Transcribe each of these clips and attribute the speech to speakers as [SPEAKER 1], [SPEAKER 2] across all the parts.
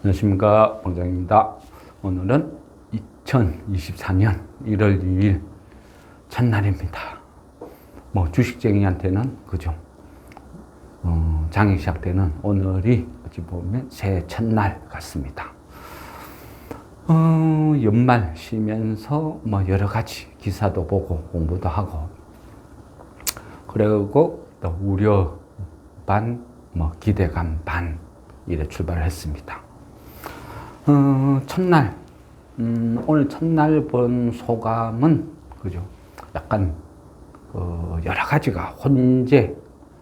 [SPEAKER 1] 안녕하십니까, 방장입니다. 오늘은 2024년 1월 2일 첫날입니다. 주식쟁이한테는 그죠. 장이 시작되는 오늘이 어찌 보면 새해 첫날 같습니다. 연말 쉬면서 여러 가지 기사도 보고 공부도 하고, 그리고 또 우려 반, 기대감 반 이래 출발을 했습니다. 첫날, 오늘 첫날 본 소감은, 그죠? 약간, 여러 가지가 혼재,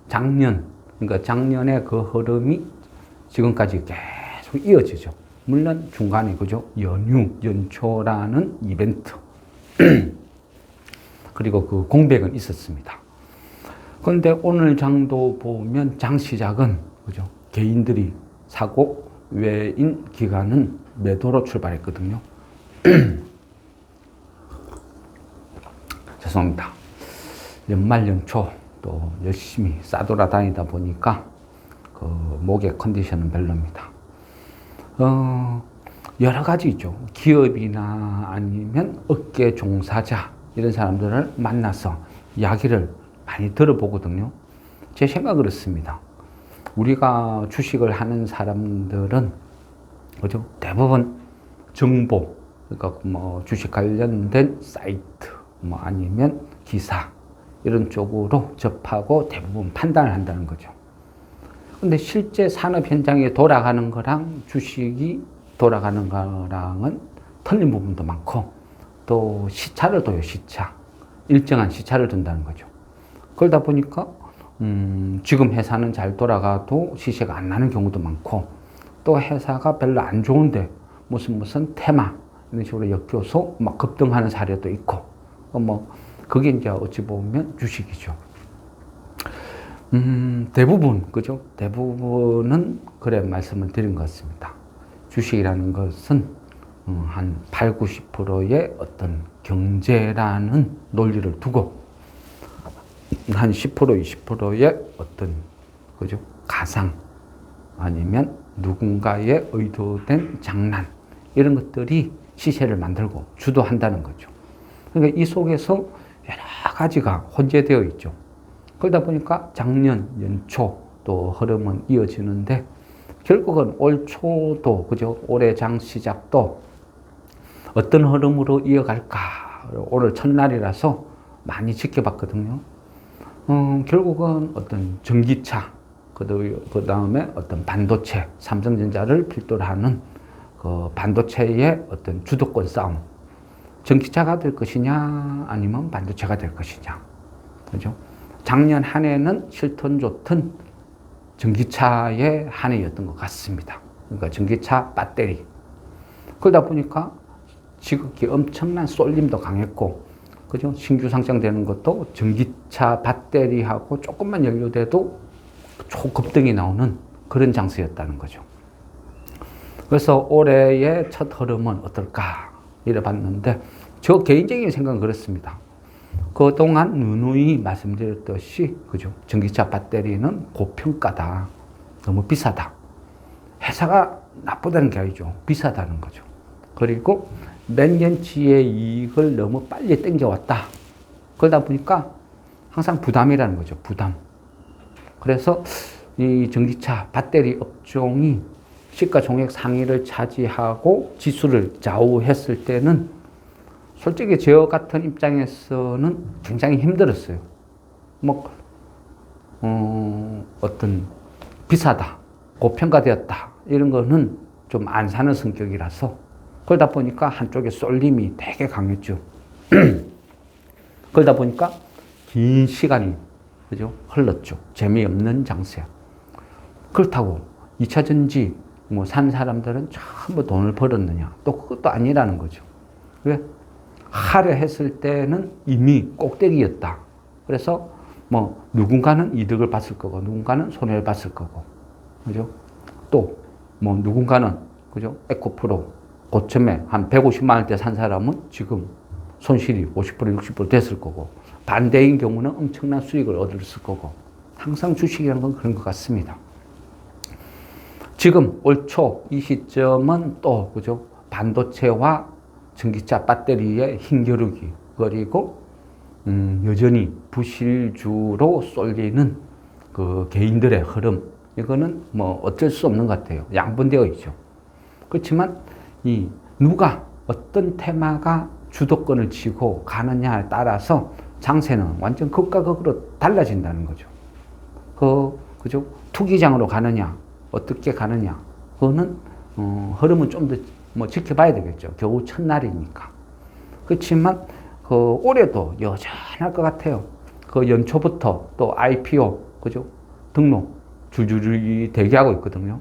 [SPEAKER 1] 그러니까 작년의 그 흐름이 지금까지 계속 이어지죠. 물론 중간에, 그죠? 연초라는 이벤트. 그리고 그 공백은 있었습니다. 그런데 오늘 장도 보면 장 시작은, 그죠? 개인들이 사고, 외인 기관은 매도로 출발했거든요. 죄송합니다. 연말 연초 또 열심히 싸돌아다니다 보니까 그 목의 컨디션은 별로입니다. 여러 가지 있죠. 기업이나 아니면 업계 종사자 이런 사람들을 만나서 이야기를 많이 들어보거든요. 제 생각은 그렇습니다. 우리가 주식을 하는 사람들은, 그죠? 대부분 정보, 그러니까 주식 관련된 사이트, 아니면 기사, 이런 쪽으로 접하고 대부분 판단을 한다는 거죠. 근데 실제 산업 현장에 돌아가는 거랑 주식이 돌아가는 거랑은 틀린 부분도 많고, 또 시차를 둬요, 시차. 일정한 시차를 둔다는 거죠. 그러다 보니까 지금 회사는 잘 돌아가도 시세가 안 나는 경우도 많고, 또 회사가 별로 안 좋은데 무슨 테마 이런 식으로 엮여서 막 급등하는 사례도 있고, 그게 이제 어찌 보면 주식이죠. 대부분, 그죠? 대부분은 그래 말씀을 드린 것 같습니다. 주식이라는 것은 한 8, 90%의 어떤 경제라는 논리를 두고 한 10%, 20%의 어떤, 그죠? 가상, 아니면 누군가의 의도된 장난, 이런 것들이 시세를 만들고 주도한다는 거죠. 그러니까 이 속에서 여러 가지가 혼재되어 있죠. 그러다 보니까 작년, 연초 또 흐름은 이어지는데, 결국은 올 초도, 그죠? 올해 장 시작도 어떤 흐름으로 이어갈까? 오늘 첫날이라서 많이 지켜봤거든요. 결국은 어떤 전기차, 그 다음에 어떤 반도체, 삼성전자를 필두로 하는 그 반도체의 어떤 주도권 싸움. 전기차가 될 것이냐, 아니면 반도체가 될 것이냐. 그죠? 작년 한 해는 싫든 좋든 전기차의 한 해였던 것 같습니다. 그러니까 전기차 배터리. 그러다 보니까 지극히 엄청난 쏠림도 강했고, 그죠? 신규 상장되는 것도 전기차 배터리하고 조금만 연료돼도 초급등이 나오는 그런 장세였다는 거죠. 그래서 올해의 첫 흐름은 어떨까 이래 봤는데, 저 개인적인 생각은 그렇습니다. 그동안 누누이 말씀드렸듯이, 그죠? 전기차 배터리는 고평가다. 너무 비싸다. 회사가 나쁘다는 게 아니죠. 비싸다는 거죠. 그리고 몇 년치의 이익을 너무 빨리 땡겨왔다. 그러다 보니까 항상 부담이라는 거죠. 부담. 그래서 이 전기차 배터리 업종이 시가총액 상위를 차지하고 지수를 좌우했을 때는 솔직히 저 같은 입장에서는 굉장히 힘들었어요. 어떤 비싸다, 고평가되었다, 이런 거는 좀 안 사는 성격이라서, 그러다 보니까 한쪽에 쏠림이 되게 강했죠. 그러다 보니까 긴 시간이, 그죠? 흘렀죠. 재미없는 장세. 그렇다고 2차 전지 산 사람들은 전부 돈을 벌었느냐? 또 그것도 아니라는 거죠. 왜? 하려 했을 때는 이미 꼭대기였다. 그래서 누군가는 이득을 봤을 거고, 누군가는 손해를 봤을 거고, 그죠? 또 누군가는, 그죠? 에코프로 고점에 한 150만 원대 산 사람은 지금 손실이 50%, 60% 됐을 거고, 반대인 경우는 엄청난 수익을 얻었을 거고, 항상 주식이라는 건 그런 것 같습니다. 지금 올 초 이 시점은 또 그죠? 반도체와 전기차 배터리의 힘겨루기 그리고 여전히 부실주로 쏠리는 그 개인들의 흐름 이거는 뭐 어쩔 수 없는 것 같아요. 양분되어 있죠. 그렇지만 이 누가 어떤 테마가 주도권을 쥐고 가느냐에 따라서 장세는 완전 극과 극으로 달라진다는 거죠. 그죠? 투기장으로 가느냐, 어떻게 가느냐, 그거는, 흐름은 좀 더 뭐 지켜봐야 되겠죠. 겨우 첫날이니까. 그렇지만, 올해도 여전할 것 같아요. 연초부터 또 IPO, 그죠? 등록, 줄줄이 대기하고 있거든요.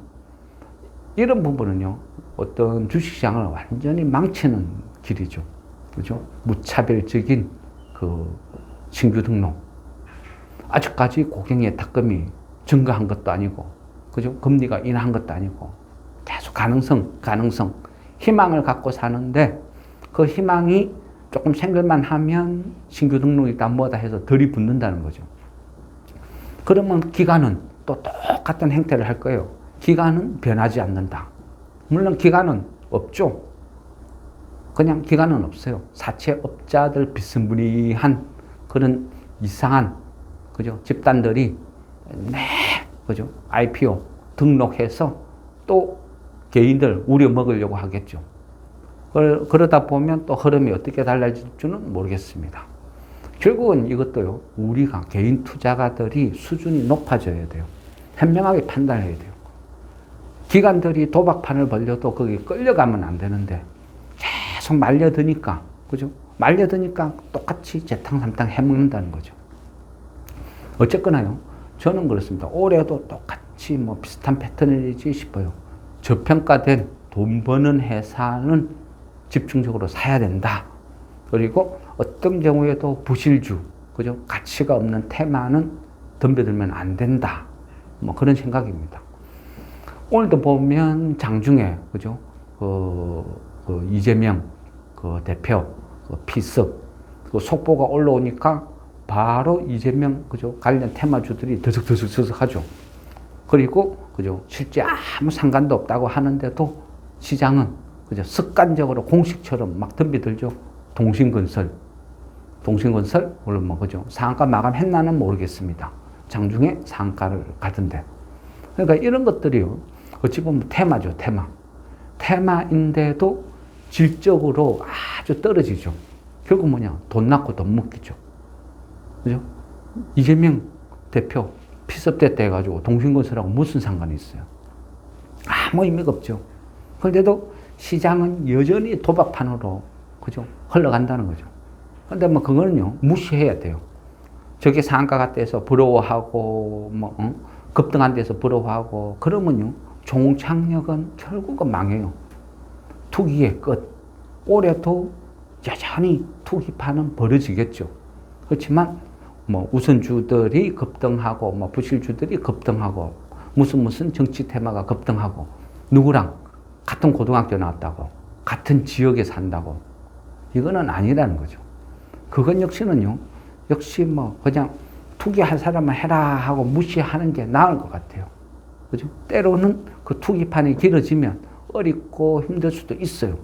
[SPEAKER 1] 이런 부분은요, 어떤 주식시장을 완전히 망치는 길이죠. 그죠? 무차별적인 신규 등록. 아직까지 고객의 탁금이 증가한 것도 아니고, 그죠? 금리가 인하한 것도 아니고, 계속 가능성, 희망을 갖고 사는데, 그 희망이 조금 생길만 하면 신규 등록이다 뭐다 해서 들이붙는다는 거죠. 그러면 기간은 또 똑같은 행태를 할 거예요. 기간은 변하지 않는다. 물론 기간은 없죠. 그냥 기간은 없어요. 사채업자들 비스무리한 그런 이상한, 그죠? 집단들이 그죠? IPO 등록해서 또 개인들 우려먹으려고 하겠죠. 그러다 보면 또 흐름이 어떻게 달라질지는 모르겠습니다. 결국은 이것도요, 우리가 개인 투자가들이 수준이 높아져야 돼요. 현명하게 판단해야 돼요. 기관들이 도박판을 벌려도 거기 끌려가면 안 되는데, 계속 말려드니까, 그죠? 말려드니까 똑같이 재탕삼탕 해먹는다는 거죠. 어쨌거나요, 저는 그렇습니다. 올해도 똑같이 뭐 비슷한 패턴이지 싶어요. 저평가된 돈 버는 회사는 집중적으로 사야 된다. 그리고 어떤 경우에도 부실주, 그죠? 가치가 없는 테마는 덤벼들면 안 된다. 뭐 그런 생각입니다. 오늘도 보면 장중에, 그죠? 이재명 대표, 피습, 속보가 올라오니까 바로 이재명, 그죠? 관련 테마주들이 더석더석 하죠. 그리고, 그죠? 실제 아무 상관도 없다고 하는데도 시장은, 그죠? 습관적으로 공식처럼 막 덤비들죠. 동신건설, 물론 뭐, 그죠? 상한가 마감했나는 모르겠습니다. 장중에 상한가를 가던데. 그러니까 이런 것들이요. 어찌 보면 테마죠, 테마. 테마인데도 질적으로 아주 떨어지죠. 결국 뭐냐? 돈 낳고 돈 먹기죠. 그죠? 이재명 대표 피습됐다 해가지고 동신건설하고 무슨 상관이 있어요? 아무 의미가 없죠. 그런데도 시장은 여전히 도박판으로, 그죠? 흘러간다는 거죠. 근데 뭐 그거는요, 무시해야 돼요. 저게 상한가 같다 해서 부러워하고, 급등한 데서 부러워하고, 그러면요, 종착역은 결국은 망해요. 투기의 끝. 올해도 여전히 투기판은 벌어지겠죠. 그렇지만, 뭐, 우선주들이 급등하고, 뭐, 부실주들이 급등하고, 무슨 정치 테마가 급등하고, 누구랑 같은 고등학교 나왔다고, 같은 지역에 산다고, 이거는 아니라는 거죠. 그건 역시 뭐, 그냥 투기할 사람은 해라 하고 무시하는 게 나을 것 같아요. 그죠? 때로는 그 투기판이 길어지면 어렵고 힘들 수도 있어요.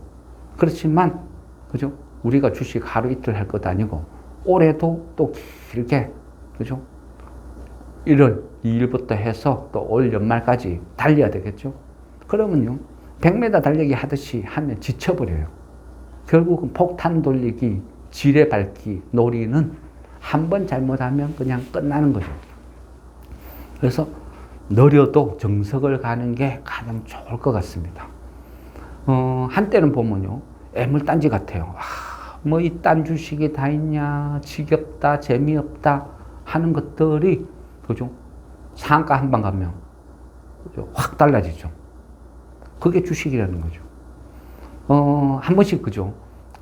[SPEAKER 1] 그렇지만, 그죠? 우리가 주식 하루 이틀 할 것도 아니고, 올해도 또 길게, 그죠? 1월 2일부터 해서 또 올 연말까지 달려야 되겠죠? 그러면요, 100m 달리기 하듯이 하면 지쳐버려요. 결국은 폭탄 돌리기, 지뢰 밟기, 놀이는 한 번 잘못하면 그냥 끝나는 거죠. 그래서 느려도 정석을 가는 게 가장 좋을 것 같습니다. 한때는 보면요, 애물단지 같아요. 뭐 이딴 주식이 다 있냐, 지겹다, 재미없다 하는 것들이, 그죠? 상한가 한 방 가면, 그죠? 확 달라지죠. 그게 주식이라는 거죠. 한 번씩, 그죠?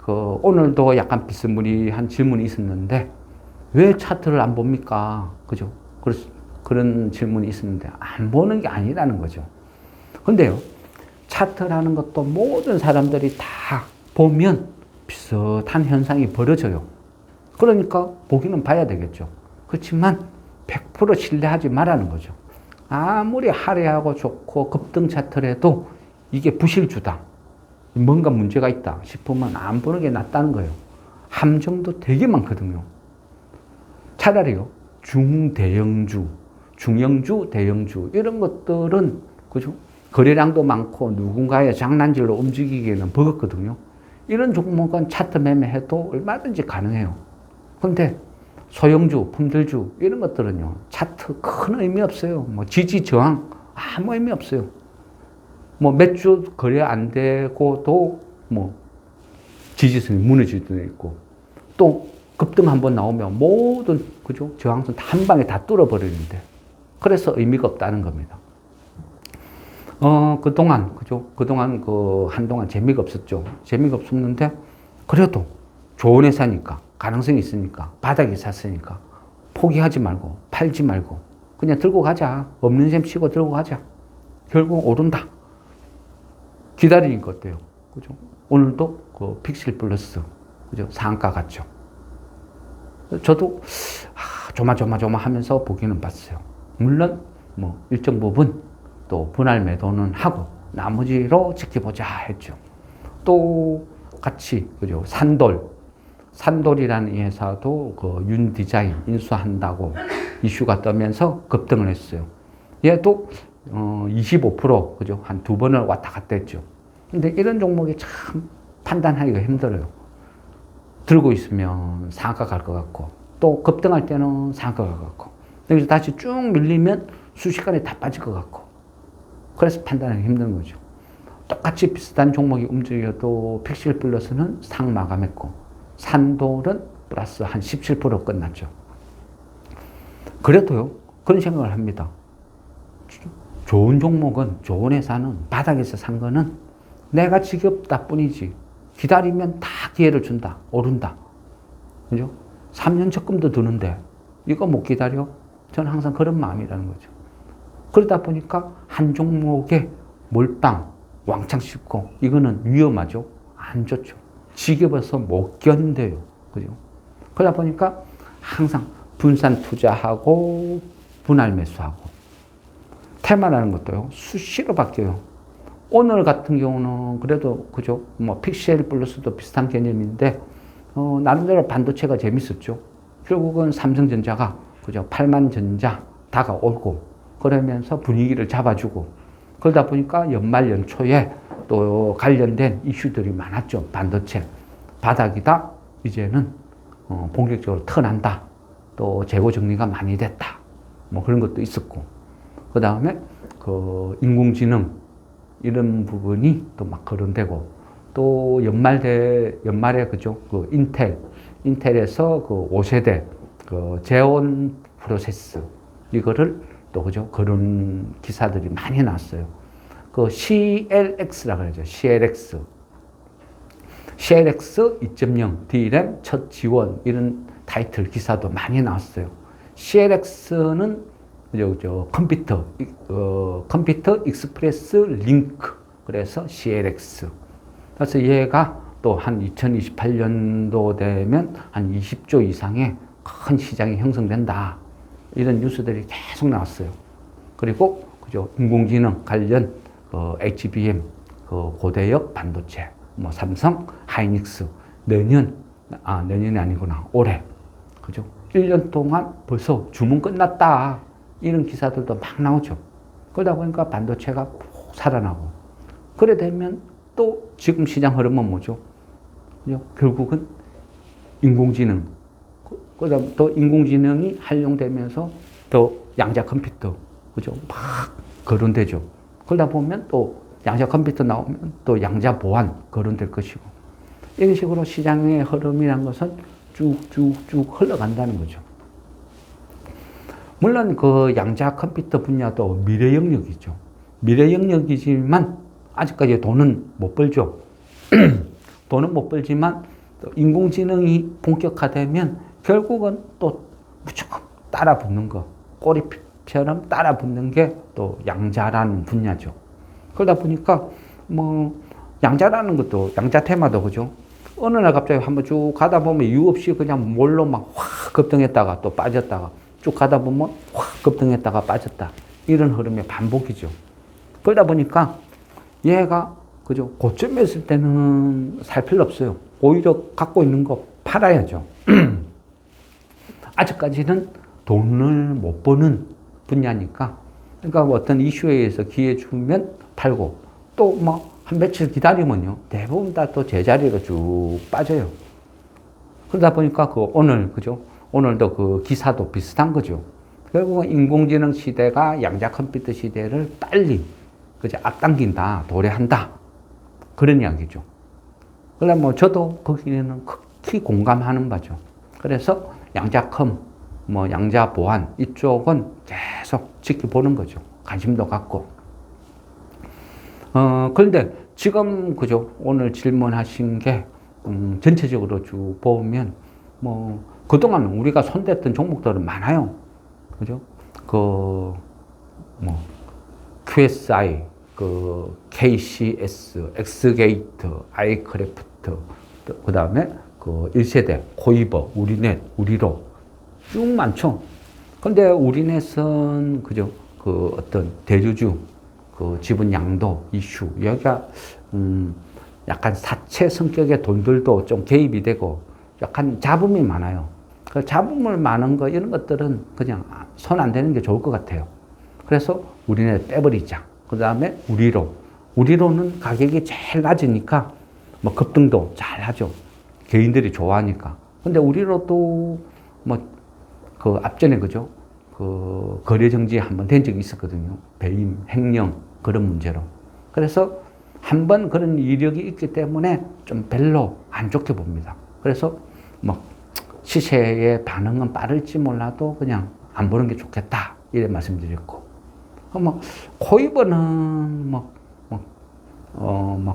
[SPEAKER 1] 오늘도 약간 비스무리한 질문이 있었는데, 왜 차트를 안 봅니까? 그죠? 그런 질문이 있었는데, 안 보는 게 아니라는 거죠. 근데요, 차트라는 것도 모든 사람들이 다 보면 비슷한 현상이 벌어져요. 그러니까 보기는 봐야 되겠죠. 그렇지만 100% 신뢰하지 말라는 거죠. 아무리 화려하고 좋고 급등 차트래도 이게 부실주다. 뭔가 문제가 있다 싶으면 안 보는 게 낫다는 거예요. 함정도 되게 많거든요. 차라리요, 중대형주, 중형주, 대형주, 이런 것들은, 그죠? 거래량도 많고 누군가의 장난질로 움직이기에는 버겁거든요. 이런 종목은 차트 매매해도 얼마든지 가능해요. 근데 소형주, 품절주, 이런 것들은요, 차트 큰 의미 없어요. 뭐 지지, 저항, 아무 의미 없어요. 뭐 몇 주 거래 안 되고도 뭐 지지선이 무너질 수도 있고, 또 급등 한번 나오면 모든, 그죠? 저항선 한 방에 다 뚫어버리는데, 그래서 의미가 없다는 겁니다. 그동안, 그죠? 그동안 한동안 재미가 없었죠. 재미가 없었는데, 그래도 좋은 회사니까, 가능성이 있으니까, 바닥에 샀으니까, 포기하지 말고, 팔지 말고, 그냥 들고 가자. 없는 셈 치고 들고 가자. 결국 오른다. 기다리니까 어때요? 그죠? 오늘도 그 픽셀 플러스, 그죠? 상한가 같죠? 저도, 조마조마 하면서 보기는 봤어요. 물론, 뭐, 일정 부분 또 분할 매도는 하고, 나머지로 지켜보자 했죠. 또, 같이, 그죠? 산돌이라는 회사도 그 윤 디자인 인수한다고 이슈가 떠면서 급등을 했어요. 얘도 25% 그죠? 한 두 번을 왔다 갔다 했죠. 근데 이런 종목이 참 판단하기가 힘들어요. 들고 있으면 상한가 갈 것 같고, 또 급등할 때는 상한가 갈 것 같고, 여기서 다시 쭉 밀리면 순식간에 다 빠질 것 같고, 그래서 판단하기 힘든 거죠. 똑같이 비슷한 종목이 움직여도 픽셀 플러스는 상 마감했고, 산돌은 플러스 한 17% 끝났죠. 그래도요, 그런 생각을 합니다. 좋은 종목은, 좋은 회사는, 바닥에서 산 거는 내가 지겹다 뿐이지, 기다리면 다 기회를 준다, 오른다. 그죠? 3년 적금도 드는데, 이거 못 기다려? 저는 항상 그런 마음이라는 거죠. 그러다 보니까 한 종목에 몰빵, 왕창 씹고, 이거는 위험하죠? 안 좋죠. 지겨워서 못 견뎌요. 그죠? 그러다 보니까 항상 분산 투자하고, 분할 매수하고, 테마라는 것도요, 수시로 바뀌어요. 오늘 같은 경우는 그래도, 그죠? 뭐, 픽셀 플러스도 비슷한 개념인데, 나름대로 반도체가 재밌었죠. 결국은 삼성전자가, 그죠? 8만 전자 다가오고, 그러면서 분위기를 잡아주고, 그러다 보니까 연말 연초에 또 관련된 이슈들이 많았죠. 반도체. 바닥이다. 이제는, 본격적으로 턴한다. 또 재고 정리가 많이 됐다. 뭐 그런 것도 있었고. 그 다음에, 인공지능, 이런 부분이 또 막 거론되고, 또 연말에, 그죠? 인텔에서 5세대, 제온 프로세스, 이거를 또, 그죠? 그런 기사들이 많이 났어요. CLX라고 하죠. CLX 2.0 D램 첫 지원, 이런 타이틀 기사도 많이 나왔어요. CLX는 컴퓨터 익스프레스 링크, 그래서 CLX. 그래서 얘가 또 한 2028년도 되면 한 20조 이상의 큰 시장이 형성된다. 이런 뉴스들이 계속 나왔어요. 그리고, 그죠? 인공지능 관련, HBM, 고대역 반도체, 뭐, 삼성, 하이닉스, 내년이 아니구나, 올해. 그죠? 1년 동안 벌써 주문 끝났다. 이런 기사들도 막 나오죠. 그러다 보니까 반도체가 푹 살아나고. 그래 되면 또 지금 시장 흐름은 뭐죠? 결국은 인공지능. 그 다음 또 인공지능이 활용되면서 또 양자 컴퓨터. 그죠? 막 거론되죠. 그러다 보면 또 양자 컴퓨터 나오면 또 양자 보안 거론될 것이고. 이런 식으로 시장의 흐름이란 것은 쭉쭉쭉 흘러간다는 거죠. 물론 그 양자 컴퓨터 분야도 미래 영역이죠. 미래 영역이지만 아직까지 돈은 못 벌죠. 돈은 못 벌지만 인공지능이 본격화되면 결국은 또 무조건 따라 붙는 거, 꼬리처럼 따라 붙는 게 또 양자라는 분야죠. 그러다 보니까 뭐 양자라는 것도, 양자 테마도, 그죠? 어느 날 갑자기 한번 쭉 가다 보면 이유 없이 그냥 몰로 막 확 급등했다가 또 빠졌다가 쭉 가다 보면 확 급등했다가 빠졌다. 이런 흐름의 반복이죠. 그러다 보니까 얘가 그죠? 고점에 있을 때는 살 필요 없어요. 오히려 갖고 있는 거 팔아야죠. 아직까지는 돈을 못 버는 분야니까. 그러니까 어떤 이슈에 의해서 기회 주면 팔고 또 뭐 한 며칠 기다리면요. 대부분 다 또 제자리로 쭉 빠져요. 그러다 보니까 그 오늘, 그죠? 오늘도 그 기사도 비슷한 거죠. 결국은 인공지능 시대가 양자 컴퓨터 시대를 빨리, 그죠? 앞당긴다, 도래한다. 그런 이야기죠. 그래, 뭐, 저도 거기에는 극히 공감하는 바죠. 그래서 양자컴, 뭐, 양자보안, 이쪽은 계속 지켜보는 거죠. 관심도 갖고. 그런데 지금, 그죠? 오늘 질문하신 게, 전체적으로 쭉 보면, 뭐, 그동안 우리가 손댔던 종목들은 많아요. 그죠? 뭐, QSI, KCS, 엑스게이트, 아이크래프트, 그 다음에 1세대, 코이버, 우리넷, 우리로 쭉 많죠. 근데 우리넷은, 그죠? 어떤 대주주, 지분 양도 이슈, 여기가, 약간 사채 성격의 돈들도 좀 개입이 되고, 약간 잡음이 많아요. 그 잡음을 많은 거, 이런 것들은 그냥 손 안 대는 게 좋을 것 같아요. 그래서 우리넷 빼버리자. 그 다음에 우리로는 가격이 제일 낮으니까, 뭐 급등도 잘 하죠. 개인들이 좋아하니까. 근데 우리로도, 앞전에, 그죠? 거래 정지 한번 된 적이 있었거든요. 배임, 횡령, 그런 문제로. 그래서 한번 그런 이력이 있기 때문에 좀 별로 안 좋게 봅니다. 그래서 시세의 반응은 빠를지 몰라도 그냥 안 보는 게 좋겠다. 이래 말씀드렸고. 코이버는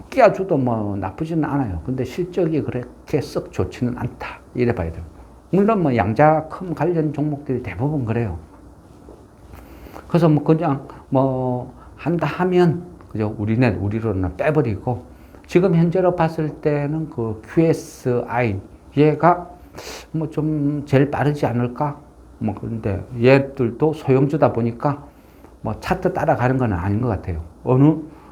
[SPEAKER 1] 끼워줘도 나쁘지는 않아요. 근데 실적이 그렇게 썩 좋지는 않다. 이래 봐야 돼요. 물론 양자컴 관련 종목들이 대부분 그래요. 그래서 그냥 한다 하면, 그죠? 우리는 우리로는 빼버리고, 지금 현재로 봤을 때는 QSI, 얘가 좀 제일 빠르지 않을까? 그런데 얘들도 소형주다 보니까 차트 따라가는 건 아닌 것 같아요.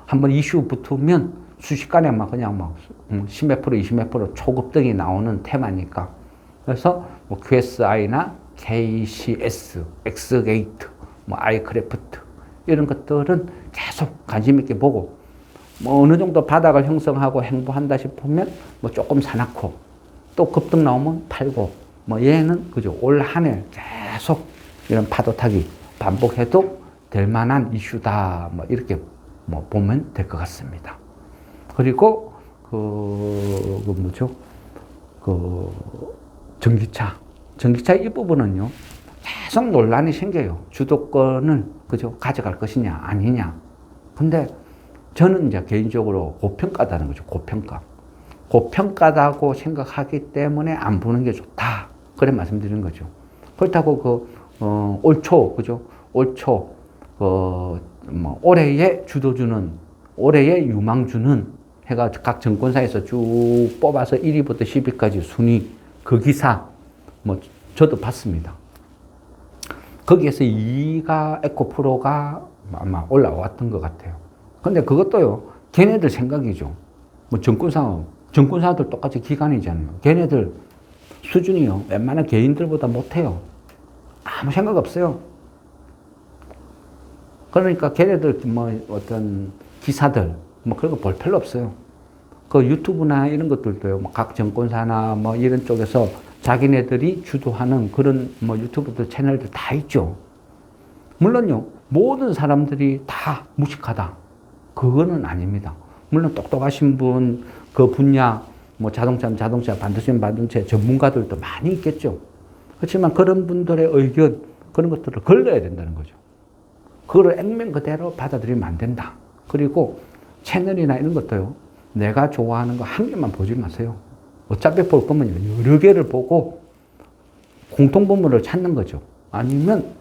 [SPEAKER 1] 한번 이슈 붙으면 순식간에 그냥 10몇 프로, 20몇 프로 초급등이 나오는 테마니까. 그래서 QSI나 KCS, 엑스게이트, 아이크래프트, 이런 것들은 계속 관심 있게 보고, 어느 정도 바닥을 형성하고 행보한다 싶으면 조금 사놓고, 또 급등 나오면 팔고, 얘는 그죠? 올 한 해 계속 이런 파도 타기 반복해도 될 만한 이슈다. 이렇게 보면 될 것 같습니다. 그리고 전기차 이 부분은요, 계속 논란이 생겨요. 주도권을, 그죠? 가져갈 것이냐, 아니냐. 근데 저는 이제 개인적으로 고평가다는 거죠. 고평가다고 생각하기 때문에 안 보는 게 좋다. 그래 말씀드리는 거죠. 그렇다고 올 초, 그죠? 올 초, 올해의 주도주는, 올해의 유망주는 해가 각 증권사에서 쭉 뽑아서 1위부터 10위까지 순위, 그 기사, 저도 봤습니다. 거기에서 2위가 에코프로가 올라왔던 것 같아요. 근데 그것도요, 걔네들 생각이죠. 증권사들 똑같이 기관이잖아요. 걔네들 수준이요, 웬만한 개인들보다 못해요. 아무 생각 없어요. 그러니까 걔네들 어떤 기사들, 그런 거 볼 필요 없어요. 유튜브나 이런 것들도요, 각 증권사나 이런 쪽에서 자기네들이 주도하는 그런 유튜브들 채널들 다 있죠. 물론요, 모든 사람들이 다 무식하다. 그거는 아닙니다. 물론 똑똑하신 분, 그 분야, 자동차, 반도체 전문가들도 많이 있겠죠. 그렇지만 그런 분들의 의견, 그런 것들을 걸러야 된다는 거죠. 그거를 액면 그대로 받아들이면 안 된다. 그리고 채널이나 이런 것도요, 내가 좋아하는 거 한 개만 보지 마세요. 어차피 볼 거면 여러 개를 보고 공통분모를 찾는 거죠. 아니면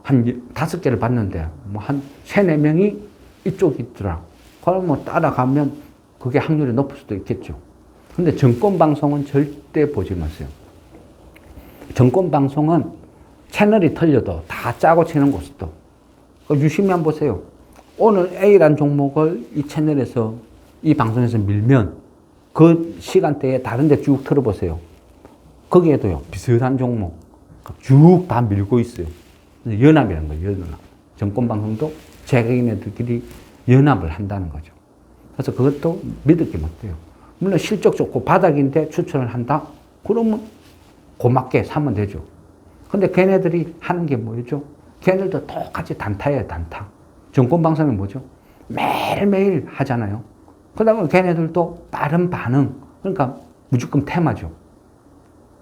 [SPEAKER 1] 한 5개를 봤는데 한 3, 4명이 이쪽이 있더라. 그럼 따라가면 그게 확률이 높을 수도 있겠죠. 근데 정권방송은 절대 보지 마세요. 정권방송은 채널이 틀려도 다 짜고 치는 것도 유심히 한번 보세요. 오늘 A라는 종목을 이 채널에서, 이 방송에서 밀면 그 시간대에 다른 데 쭉 틀어보세요. 거기에도요, 비슷한 종목 쭉 다 밀고 있어요. 연합이라는 거예요, 연합. 정권방송도 재개인들끼리 연합을 한다는 거죠. 그래서 그것도 믿을 게 못 돼요. 물론 실적 좋고 바닥인데 추천을 한다? 그러면 고맙게 사면 되죠. 근데 걔네들이 하는 게 뭐죠? 걔네들도 똑같이 단타예요, 단타. 정권방송이 뭐죠? 매일매일 하잖아요. 그러다 보면 걔네들도 빠른 반응, 그러니까 무조건 테마죠.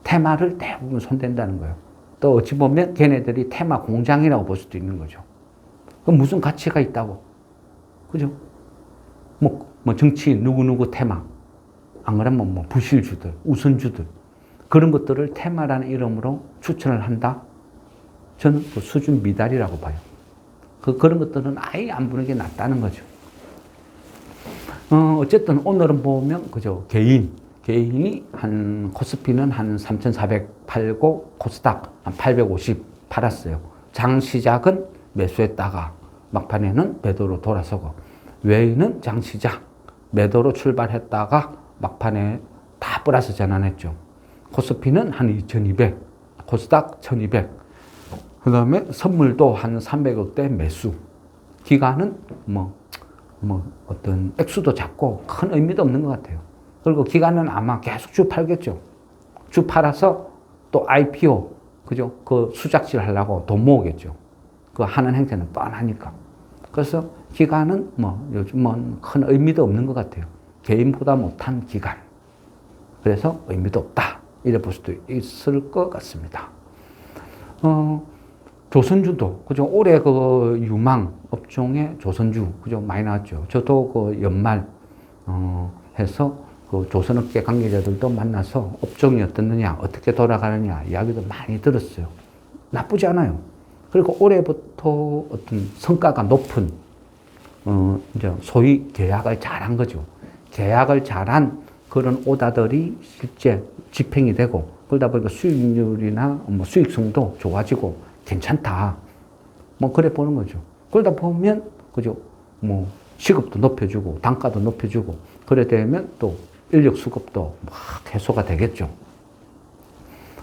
[SPEAKER 1] 테마를 대부분 손댄다는 거예요. 또 어찌 보면 걔네들이 테마 공장이라고 볼 수도 있는 거죠. 그럼 무슨 가치가 있다고? 그죠? 뭐 정치 누구누구 테마. 안 그러면 뭐 부실주들, 우선주들. 그런 것들을 테마라는 이름으로 추천을 한다? 저는 그 수준 미달이라고 봐요. 그런 것들은 아예 안 보는 게 낫다는 거죠. 어쨌든 오늘은 보면, 그죠? 개인이 코스피는 한 3,400 팔고, 코스닥 한 850 팔았어요. 장 시작은 매수했다가, 막판에는 매도로 돌아서고, 외인은 장 시작, 매도로 출발했다가, 막판에 다 플러스 전환했죠. 코스피는 한 2,200, 코스닥 1,200, 그 다음에 선물도 한 300억대 매수. 기간은 어떤 액수도 작고 큰 의미도 없는 것 같아요. 그리고 기간은 아마 계속 주 팔겠죠. 주 팔아서 또 IPO, 그죠? 그 수작질 하려고 돈 모으겠죠. 그 하는 행태는 뻔하니까. 그래서 기간은 요즘은 큰 의미도 없는 것 같아요. 개인보다 못한 기간. 그래서 의미도 없다. 이래 볼 수도 있을 것 같습니다. 조선주도, 그죠? 올해 그 유망 업종의 조선주, 그죠? 많이 나왔죠. 저도 그 연말, 해서 그 조선업계 관계자들도 만나서 업종이 어떻느냐, 어떻게 돌아가느냐 이야기도 많이 들었어요. 나쁘지 않아요. 그리고 올해부터 어떤 성과가 높은, 이제 소위 계약을 잘한 거죠. 계약을 잘한 그런 오다들이 실제 집행이 되고, 그러다 보니까 수익률이나 수익성도 좋아지고 괜찮다. 그래 보는 거죠. 그러다 보면, 그죠? 시급도 높여주고, 단가도 높여주고, 그래 되면 또 인력 수급도 막 해소가 되겠죠.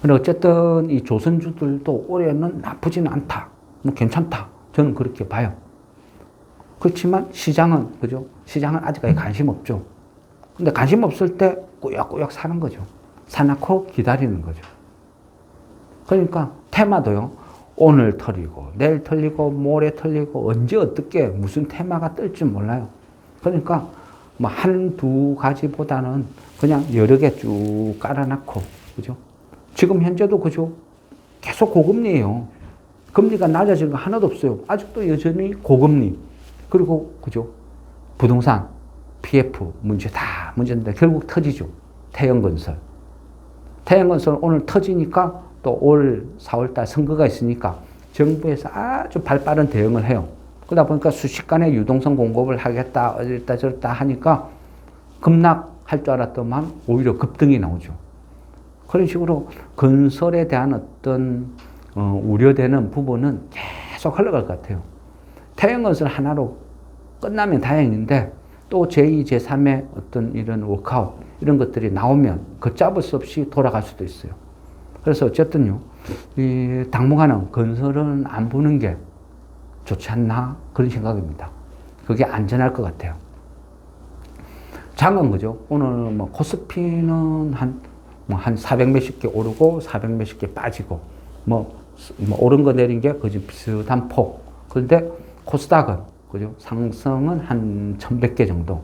[SPEAKER 1] 근데 어쨌든 이 조선주들도 올해는 나쁘지는 않다. 괜찮다. 저는 그렇게 봐요. 그렇지만 시장은, 그죠? 시장은 아직까지 관심 없죠. 근데 관심 없을 때 꾸역꾸역 사는 거죠. 사놓고 기다리는 거죠. 그러니까 테마도요, 오늘 털리고, 내일 털리고, 모레 털리고, 언제 어떻게 무슨 테마가 뜰지 몰라요. 그러니까 한두 가지보다는 그냥 여러 개 쭉 깔아놓고, 그죠? 지금 현재도 그죠? 계속 고금리예요. 금리가 낮아진 거 하나도 없어요. 아직도 여전히 고금리. 그리고, 그죠? 부동산, PF 문제인데 결국 터지죠. 태영건설. 태영건설 오늘 터지니까 또 올 4월달 선거가 있으니까 정부에서 아주 발빠른 대응을 해요. 그러다 보니까 순식간에 유동성 공급을 하겠다, 어쩌다 저쩌다 하니까 급락할 줄 알았더만 오히려 급등이 나오죠. 그런 식으로 건설에 대한 어떤 우려되는 부분은 계속 흘러갈 것 같아요. 태영건설 하나로 끝나면 다행인데 또 제2, 제3의 어떤 이런 워크아웃 이런 것들이 나오면 걷잡을 수 없이 돌아갈 수도 있어요. 그래서 어쨌든요, 이 당분간은 건설은 안 보는 게 좋지 않나 그런 생각입니다. 그게 안전할 것 같아요. 장은 그죠? 오늘 코스피는 한 400 몇십 개 오르고 400 몇십 개 빠지고 오른 거 내린 게 그저 비슷한 폭. 그런데 코스닥은 그죠? 상승은 한 1100개 정도,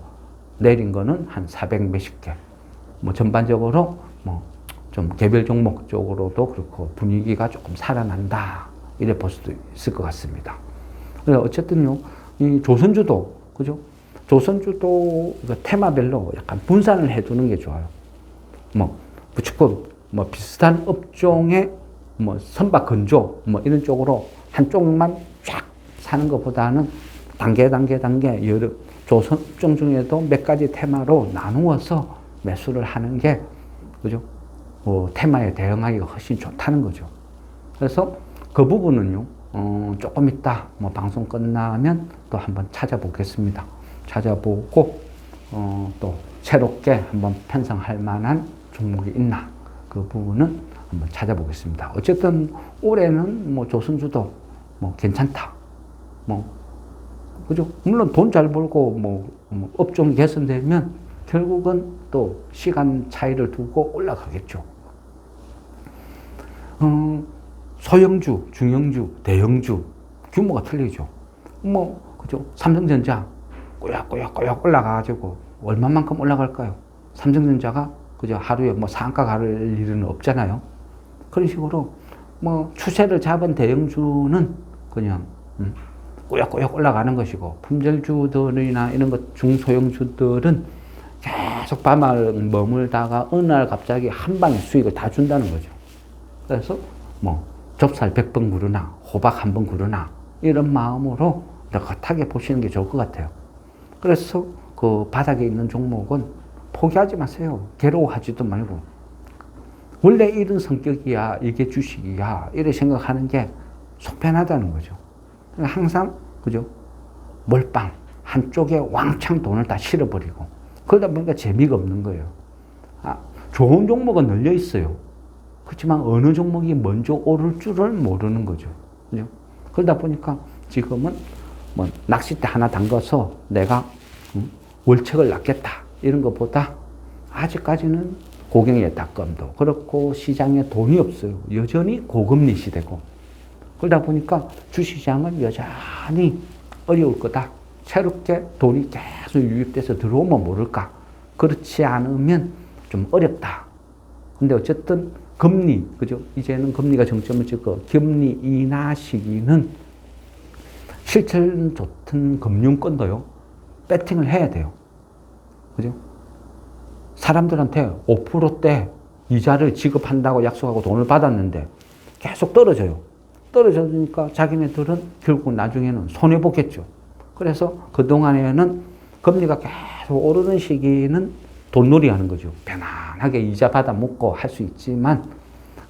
[SPEAKER 1] 내린 거는 한 400 몇십 개. 전반적으로 좀 개별 종목 쪽으로도 그렇고 분위기가 조금 살아난다. 이래 볼 수도 있을 것 같습니다. 어쨌든요, 이 조선주도, 그죠? 조선주도 테마별로 약간 분산을 해두는 게 좋아요. 무조건 비슷한 업종의 선박 건조 이런 쪽으로 한쪽만 쫙 사는 것보다는 단계 여러 조선 업종 중에도 몇 가지 테마로 나누어서 매수를 하는 게, 그죠? 테마에 대응하기가 훨씬 좋다는 거죠. 그래서 그 부분은요, 조금 있다 뭐 방송 끝나면 또 한번 찾아보겠습니다. 찾아보고 또 새롭게 한번 편성할 만한 종목이 있나 그 부분은 한번 찾아보겠습니다. 어쨌든 올해는 뭐 조선주도 뭐 괜찮다. 뭐 그죠? 물론 돈 잘 벌고 뭐 업종이 개선되면 결국은 또 시간 차이를 두고 올라가겠죠. 소형주, 중형주, 대형주 규모가 틀리죠. 뭐 그죠? 삼성전자 꼬약꼬약 올라가가지고 얼마만큼 올라갈까요? 삼성전자가 그죠? 하루에 뭐 상가 갈 일은 없잖아요. 그런 식으로 뭐 추세를 잡은 대형주는 그냥 꼬약꼬약 올라가는 것이고 품절주들이나 이런 것 중소형주들은 계속 밤을 머물다가 어느 날 갑자기 한 방에 수익을 다 준다는 거죠. 그래서 뭐 좁쌀 100번 구르나 호박 한 번 구르나 이런 마음으로 느긋하게 보시는 게 좋을 것 같아요. 그래서 그 바닥에 있는 종목은 포기하지 마세요. 괴로워하지도 말고. 원래 이런 성격이야, 이게 주식이야, 이렇게 생각하는 게 속편하다는 거죠. 항상, 그죠? 몰빵, 한쪽에 왕창 돈을 다 실어버리고. 그러다 보니까 재미가 없는 거예요. 좋은 종목은 널려 있어요. 그렇지만 어느 종목이 먼저 오를 줄을 모르는 거죠. 그죠? 그러다 보니까 지금은 뭐 낚싯대 하나 담가서 내가 월척을 낚겠다. 이런 것보다 아직까지는 고경의 닭감도 그렇고 시장에 돈이 없어요. 여전히 고금리 시대고. 그러다 보니까 주식시장은 여전히 어려울 거다. 새롭게 돈이 계속 유입돼서 들어오면 모를까. 그렇지 않으면 좀 어렵다. 근데 어쨌든 금리, 그죠? 이제는 금리가 정점을 찍고 금리 인하 시기는 실질 좋던 금융권도요, 배팅을 해야 돼요. 그죠? 사람들한테 5%대 이자를 지급한다고 약속하고 돈을 받았는데 계속 떨어져요. 떨어지니까 자기네들은 결국 나중에는 손해보겠죠. 그래서 그동안에는 금리가 계속 오르는 시기는 돈놀이 하는 거죠. 편안하게 이자 받아 먹고 할 수 있지만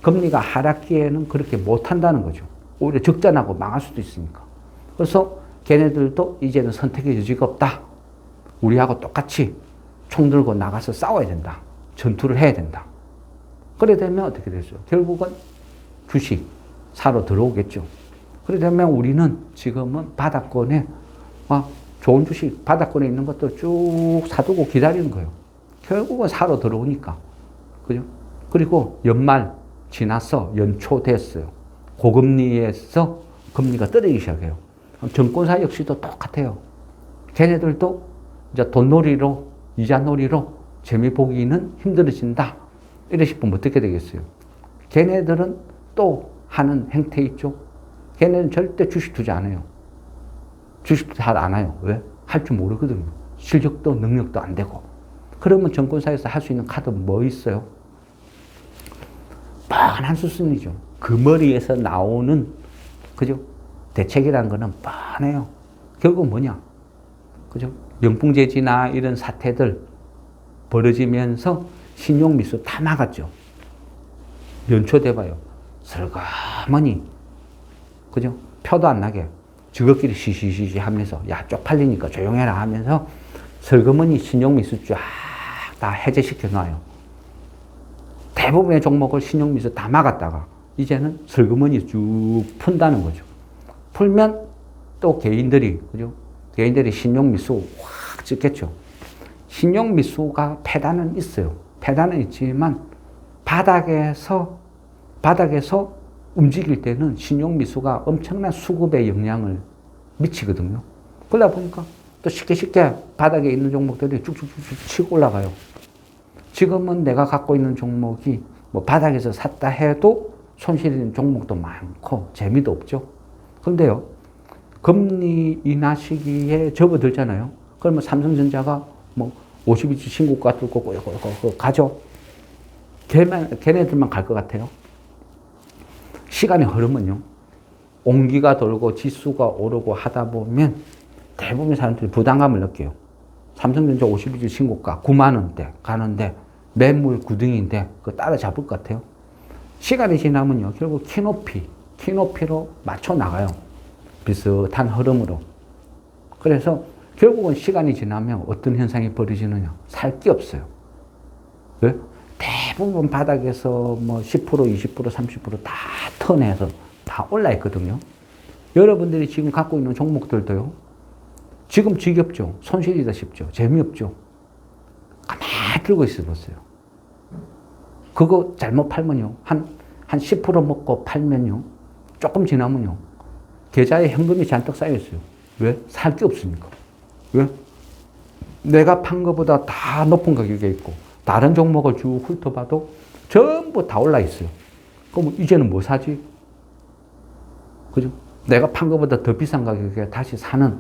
[SPEAKER 1] 금리가 하락기에는 그렇게 못한다는 거죠. 오히려 적자나고 망할 수도 있으니까. 그래서 걔네들도 이제는 선택의 여지가 없다. 우리하고 똑같이 총 들고 나가서 싸워야 된다. 전투를 해야 된다. 그래 되면 어떻게 되죠? 결국은 주식 사러 들어오겠죠. 그래 되면 우리는 지금은 바닥권에 좋은 주식 바닥권에 있는 것도 쭉 사두고 기다리는 거예요. 결국은 사러 들어오니까. 그죠? 그리고 연말 지나서 연초 됐어요. 고금리에서 금리가 떨어지기 시작해요. 증권사 역시도 똑같아요. 걔네들도 이제 돈놀이로, 이자놀이로 재미 보기는 힘들어진다. 이래 싶으면 어떻게 되겠어요? 걔네들은 또 하는 행태 있죠? 걔네는 절대 주식 투자 안 해요. 주식도 잘 안 해요. 왜? 할 줄 모르거든요. 실력도 능력도 안 되고. 그러면 증권사에서 할 수 있는 카드 뭐 있어요? 뻔한 수순이죠. 그 머리에서 나오는, 그죠? 대책이라는 거는 뻔해요. 결국 뭐냐? 그죠? 명품재지나 이런 사태들 벌어지면서 신용미수 다 나갔죠. 연초돼봐요. 슬그머니, 그죠? 표도 안 나게 저것끼리 시시시시 하면서 야 쪽팔리니까 조용해라 하면서 슬그머니 신용미수 쫙 다 해제시켜 놔요. 대부분의 종목을 신용미수 다 막았다가 이제는 슬그머니 쭉 푼다는 거죠. 풀면 또 개인들이, 그죠? 개인들이 신용미수 확 찍겠죠. 신용미수가 패단은 있어요. 패단은 있지만 바닥에서 움직일 때는 신용미수가 엄청난 수급에 영향을 미치거든요. 그러다 보니까 또 쉽게 바닥에 있는 종목들이 쭉쭉쭉 치고 올라가요. 지금은 내가 갖고 있는 종목이 뭐 바닥에서 샀다 해도 손실인 종목도 많고 재미도 없죠. 그런데요, 금리 인하 시기에 접어들잖아요. 그러면 삼성전자가 뭐 52주 신고가 뚫고 가죠. 걔네들만 갈 것 같아요. 시간이 흐르면요, 온기가 돌고 지수가 오르고 하다 보면 대부분 사람들이 부담감을 느껴요. 삼성전자 52주 신고가 9만 원대 가는데 매물 9등인데 그거 따라잡을 것 같아요. 시간이 지나면요, 결국 키높이 키높이로 맞춰 나가요. 비슷한 흐름으로. 그래서 결국은 시간이 지나면 어떤 현상이 벌어지느냐. 살 게 없어요. 왜? 대부분 바닥에서 뭐 10%, 20%, 30%다 턴해서 다 올라 있거든요. 여러분들이 지금 갖고 있는 종목들도요. 지금 지겹죠. 손실이다 싶죠. 재미없죠. 가만히 들고 있어 보세요. 그거 잘못 팔면요. 한 10% 먹고 팔면요. 조금 지나면요. 계좌에 현금이 잔뜩 쌓여 있어요. 왜? 살 게 없으니까. 왜? 내가 판 것보다 다 높은 가격에 있고, 다른 종목을 쭉 훑어봐도 전부 다 올라 있어요. 그럼 이제는 뭐 사지? 그죠? 내가 판 것보다 더 비싼 가격에 다시 사는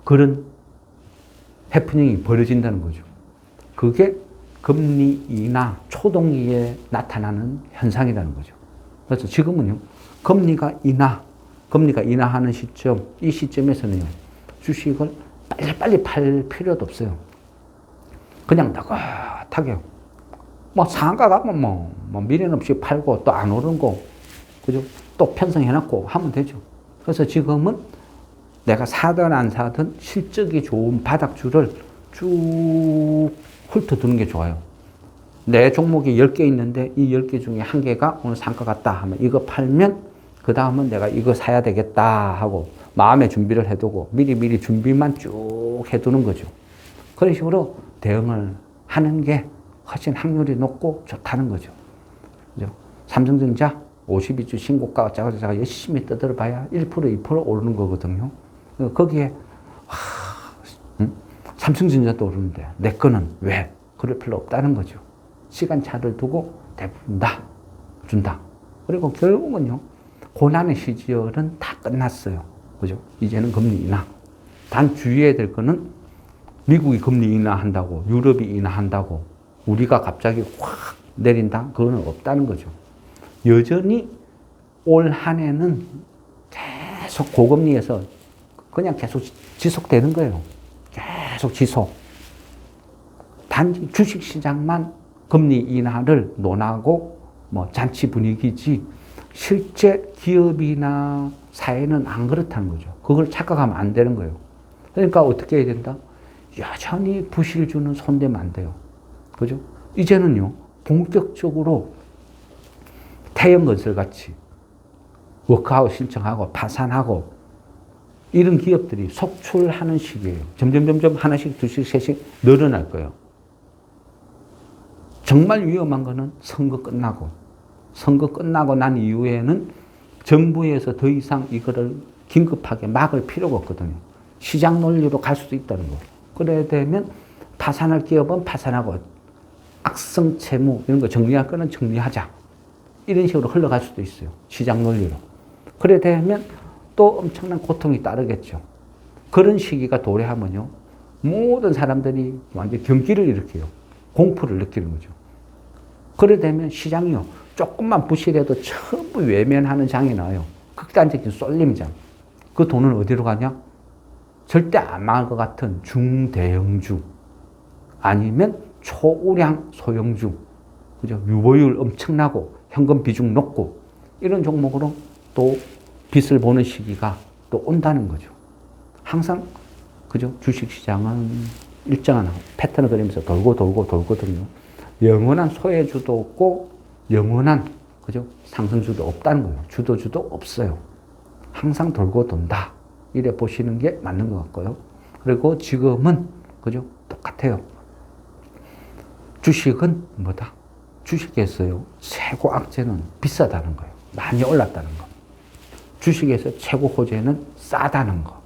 [SPEAKER 1] 그런 해프닝이 벌어진다는 거죠. 그게 금리 인하 초동기에 나타나는 현상이라는 거죠. 그래서 지금은요, 금리가 인하하는 시점, 이 시점에서는요, 주식을 빨리 팔 필요도 없어요. 그냥 나긋하게. 뭐 상가 가면 뭐 미련 없이 팔고 또 안 오른 거, 그죠? 또 편성해놨고 하면 되죠. 그래서 지금은 내가 사든 안 사든 실적이 좋은 바닥주를 쭉 훑어두는 게 좋아요. 내 종목이 10개 있는데 이 10개 중에 한 개가 오늘 상가 같다 하면 이거 팔면 그 다음은 내가 이거 사야 되겠다 하고 마음의 준비를 해두고 미리 준비만 쭉 해두는 거죠. 그런 식으로 대응을 하는 게 훨씬 확률이 높고 좋다는 거죠. 그죠? 삼성전자 52주 신고가 짜가자가 열심히 떠들어봐야 1%, 2% 오르는 거거든요. 거기에 삼성전자도 오르는데 내 거는 왜? 그럴 필요 없다는 거죠. 시간차를 두고 대부분 다 준다. 그리고 결국은요. 고난의 시절은 다 끝났어요. 그죠? 이제는 금리 인하. 단 주의해야 될 거는 미국이 금리 인하한다고, 유럽이 인하한다고, 우리가 갑자기 확 내린다? 그거는 없다는 거죠. 여전히 올 한 해는 계속 고금리에서 그냥 계속 지속되는 거예요. 계속 지속. 단지 주식시장만 금리 인하를 논하고 뭐 잔치 분위기지 실제 기업이나 사회는 안 그렇다는 거죠. 그걸 착각하면 안 되는 거예요. 그러니까 어떻게 해야 된다? 여전히 부실주는 손대면 안 돼요. 그죠? 이제는요, 본격적으로 태영건설 같이 워크아웃 신청하고 파산하고 이런 기업들이 속출하는 시기예요. 점점 하나씩, 두씩, 세씩 늘어날 거예요. 정말 위험한 거는 선거 끝나고 난 이후에는 정부에서 더 이상 이거를 긴급하게 막을 필요가 없거든요. 시장 논리로 갈 수도 있다는 거. 그래야 되면 파산할 기업은 파산하고 악성 채무 이런 거 정리할 거는 정리하자. 이런 식으로 흘러갈 수도 있어요. 시장 논리로. 그래야 되면 또 엄청난 고통이 따르겠죠. 그런 시기가 도래하면요. 모든 사람들이 완전 경기를 일으켜요. 공포를 느끼는 거죠. 그래 되면 시장이요. 조금만 부실해도 전부 외면하는 장이 나와요. 극단적인 쏠림장. 그 돈은 어디로 가냐? 절대 안 망할 것 같은 중대형주. 아니면 초우량 소형주. 그죠? 유보율 엄청나고 현금 비중 높고 이런 종목으로 또 빛을 보는 시기가 또 온다는 거죠. 항상 그죠? 주식시장은 일정한 패턴을 그리면서 돌거든요. 영원한 소외주도 없고 영원한 그죠? 상승주도 없다는 거예요. 주도주도 없어요. 항상 돌고 돈다. 이래 보시는 게 맞는 것 같고요. 그리고 지금은 그죠? 똑같아요. 주식은 뭐다? 주식에서요. 최고 악재는 비싸다는 거예요. 많이 올랐다는 거. 주식에서 최고 호재는 싸다는 거.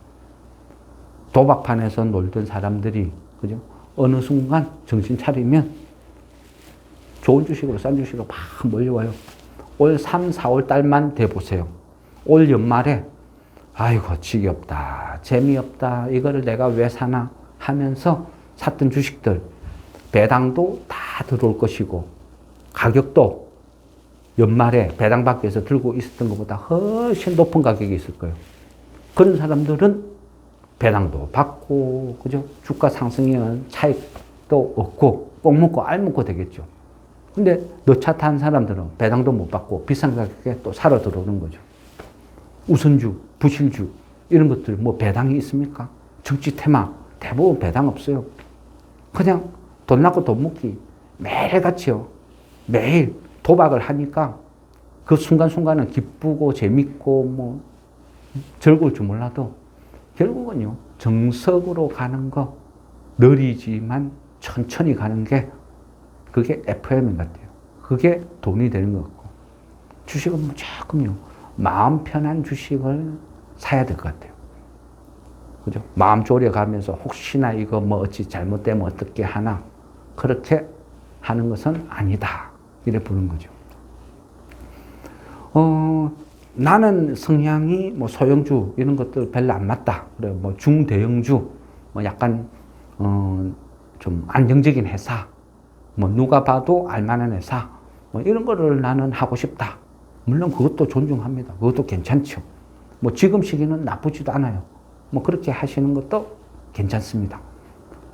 [SPEAKER 1] 도박판에서 놀던 사람들이 그죠? 어느 순간 정신 차리면 좋은 주식으로 싼 주식으로 막 몰려와요. 올 3, 4월 달만 돼보세요. 올 연말에 아이고 지겹다, 재미없다, 이거를 내가 왜 사나 하면서 샀던 주식들 배당도 다 들어올 것이고 가격도 연말에 배당 받기 위해서 들고 있었던 것보다 훨씬 높은 가격이 있을 거예요. 그런 사람들은 배당도 받고 그죠? 주가 상승에는 차익도 얻고 꼭 먹고 알 먹고 되겠죠. 근데 너 차 탄 사람들은 배당도 못 받고 비싼 가격에 또 사러 들어오는 거죠. 우선주, 부실주 이런 것들 뭐 배당이 있습니까? 정치 테마 대부분 배당 없어요. 그냥 돈 낳고 돈 먹기 매일같이요. 매일 도박을 하니까 그 순간순간은 기쁘고 재밌고 뭐 즐거울 줄 몰라도 결국은요 정석으로 가는 거 느리지만 천천히 가는 게 그게 FM인 것 같아요. 그게 돈이 되는 것 같고 주식은 무조건요 마음 편한 주식을 사야 될 것 같아요. 그죠? 마음 졸여가면서 혹시나 이거 뭐 어찌 잘못되면 어떻게 하나 그렇게 하는 것은 아니다. 이래 보는 거죠. 나는 성향이 뭐 소형주 이런 것들 별로 안 맞다. 그래 뭐 중대형주 뭐 약간 좀 안정적인 회사 뭐 누가 봐도 알만한 회사 뭐 이런 거를 나는 하고 싶다. 물론 그것도 존중합니다. 그것도 괜찮죠. 뭐 지금 시기는 나쁘지도 않아요. 뭐 그렇게 하시는 것도 괜찮습니다.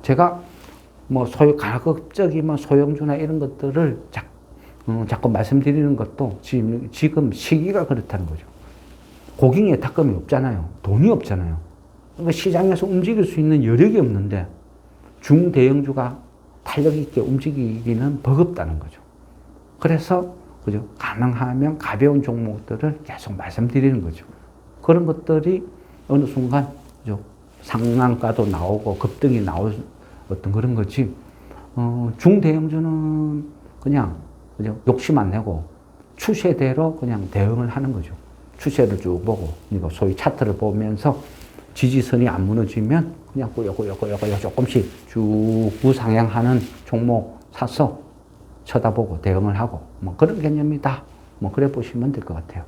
[SPEAKER 1] 제가 뭐 가급적이면 소형주나 이런 것들을 자꾸 말씀드리는 것도 지금 시기가 그렇다는 거죠. 고객의 탁감이 없잖아요. 돈이 없잖아요. 그러니까 시장에서 움직일 수 있는 여력이 없는데 중대형주가 탄력 있게 움직이기는 버겁다는 거죠. 그래서 그죠? 가능하면 가벼운 종목들을 계속 말씀드리는 거죠. 그런 것들이 어느 순간 그죠? 상한가도 나오고 급등이 나올 어떤 그런 거지. 중대형주는 그냥 그죠? 욕심 안 내고 추세대로 그냥 대응을 하는 거죠. 추세를 쭉 보고, 이거 소위 차트를 보면서 지지선이 안 무너지면 그냥 꾸역꾸역 조금씩 쭉 우상향하는 종목 사서 쳐다보고 대응을 하고, 뭐 그런 개념이다. 뭐 그래 보시면 될 것 같아요.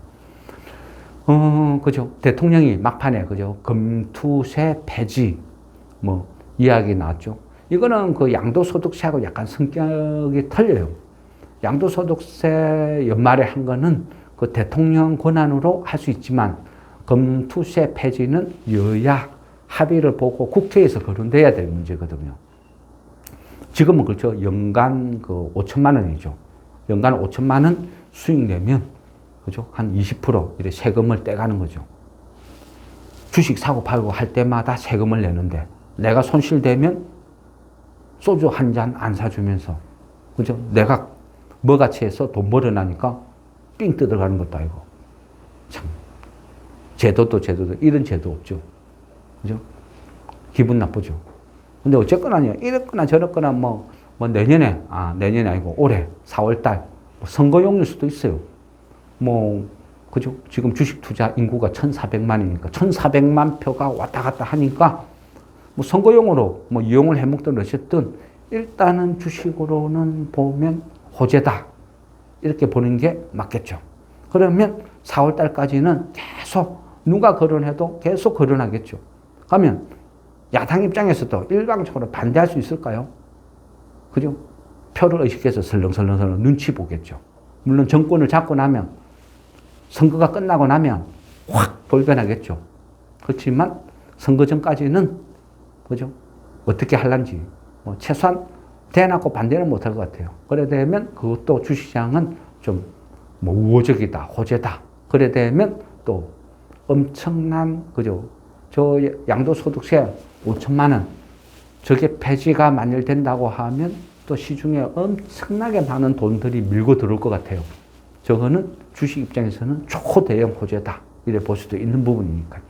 [SPEAKER 1] 그죠. 대통령이 막판에, 그죠. 금투세 폐지, 뭐, 이야기 나왔죠. 이거는 그 양도소득세하고 약간 성격이 틀려요. 양도소득세 연말에 한 거는 그 대통령 권한으로 할 수 있지만, 금투세 폐지는 여야 합의를 보고 국회에서 거론돼야 될 문제거든요. 지금은 그렇죠. 연간 그 5천만 원이죠. 연간 5천만 원 수익 내면, 그죠? 한 20% 이렇게 세금을 떼가는 거죠. 주식 사고 팔고 할 때마다 세금을 내는데, 내가 손실되면 소주 한 잔 안 사주면서, 그죠? 내가 뭐같이 해서 돈 벌어나니까 삥 뜯어가는 것도 아니고, 참. 제도도 이런 제도 없죠. 그죠? 기분 나쁘죠. 근데 어쨌거나 이랬거나 저랬거나 뭐 내년에 아니고 올해 4월달 선거용일 수도 있어요. 뭐, 그죠? 지금 주식 투자 인구가 1,400만이니까 1,400만 표가 왔다 갔다 하니까 뭐 선거용으로 뭐 이용을 해먹든 어쨌든 일단은 주식으로는 보면 호재다. 이렇게 보는 게 맞겠죠. 그러면 4월달까지는 계속 누가 거론해도 계속 거론하겠죠. 그러면 야당 입장에서도 일방적으로 반대할 수 있을까요? 그죠? 표를 의식해서 설렁설렁 눈치 보겠죠. 물론 정권을 잡고 나면, 선거가 끝나고 나면 확 돌변하겠죠. 그렇지만 선거 전까지는, 그죠? 어떻게 할란지, 뭐 최소한 대놓고 반대는 못할 것 같아요. 그래 되면 그것도 주시장은 좀 뭐 우호적이다, 호재다. 그래 되면 또 엄청난, 그죠? 저 양도소득세 5천만 원, 저게 폐지가 만일 된다고 하면 또 시중에 엄청나게 많은 돈들이 밀고 들어올 것 같아요. 저거는 주식 입장에서는 초대형 호재다. 이래 볼 수도 있는 부분이니까요.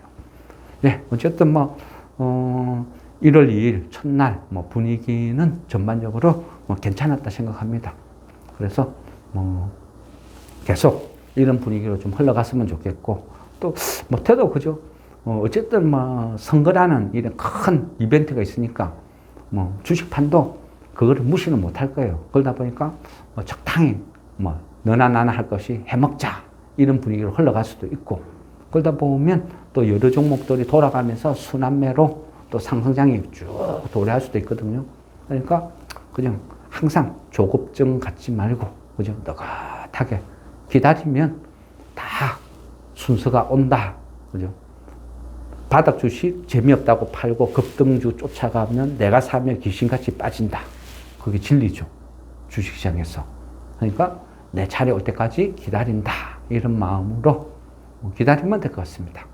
[SPEAKER 1] 네, 어쨌든 뭐, 1월 2일 첫날 뭐 분위기는 전반적으로 뭐 괜찮았다 생각합니다. 그래서 뭐 계속 이런 분위기로 좀 흘러갔으면 좋겠고, 또 못해도 그죠. 어쨌든 뭐 선거라는 이런 큰 이벤트가 있으니까 뭐 주식판도 그거를 무시는 못할 거예요. 그러다 보니까 뭐 적당히 뭐 너나 나나 할 것이 해먹자 이런 분위기로 흘러갈 수도 있고, 그러다 보면 또 여러 종목들이 돌아가면서 순환매로 또 상승장이 쭉 도래할 수도 있거든요. 그러니까 그냥 항상 조급증 갖지 말고, 그죠? 너긋하게 기다리면 다 순서가 온다. 그죠? 바닥 주식 재미없다고 팔고 급등주 쫓아가면 내가 사면 귀신같이 빠진다. 그게 진리죠. 주식시장에서. 그러니까 내 차례 올 때까지 기다린다. 이런 마음으로 기다리면 될 것 같습니다.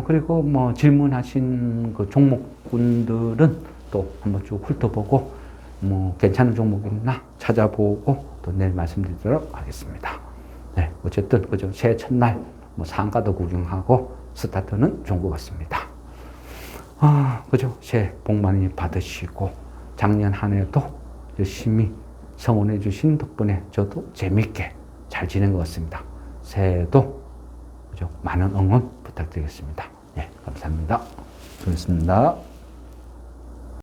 [SPEAKER 1] 그리고 뭐 질문하신 그 종목군들은 또 한번 쭉 훑어보고, 뭐 괜찮은 종목 있나 찾아보고 또 내일 말씀드리도록 하겠습니다. 네, 어쨌든 그죠. 새해 첫날 뭐 상가도 구경하고 스타트는 좋은 것 같습니다. 그죠. 새해 복 많이 받으시고 작년 한 해도 열심히 성원해 주신 덕분에 저도 재밌게 잘 지낸 것 같습니다. 새해에도 그죠. 많은 응원 부탁드리겠습니다. 예, 감사합니다. 수고했습니다.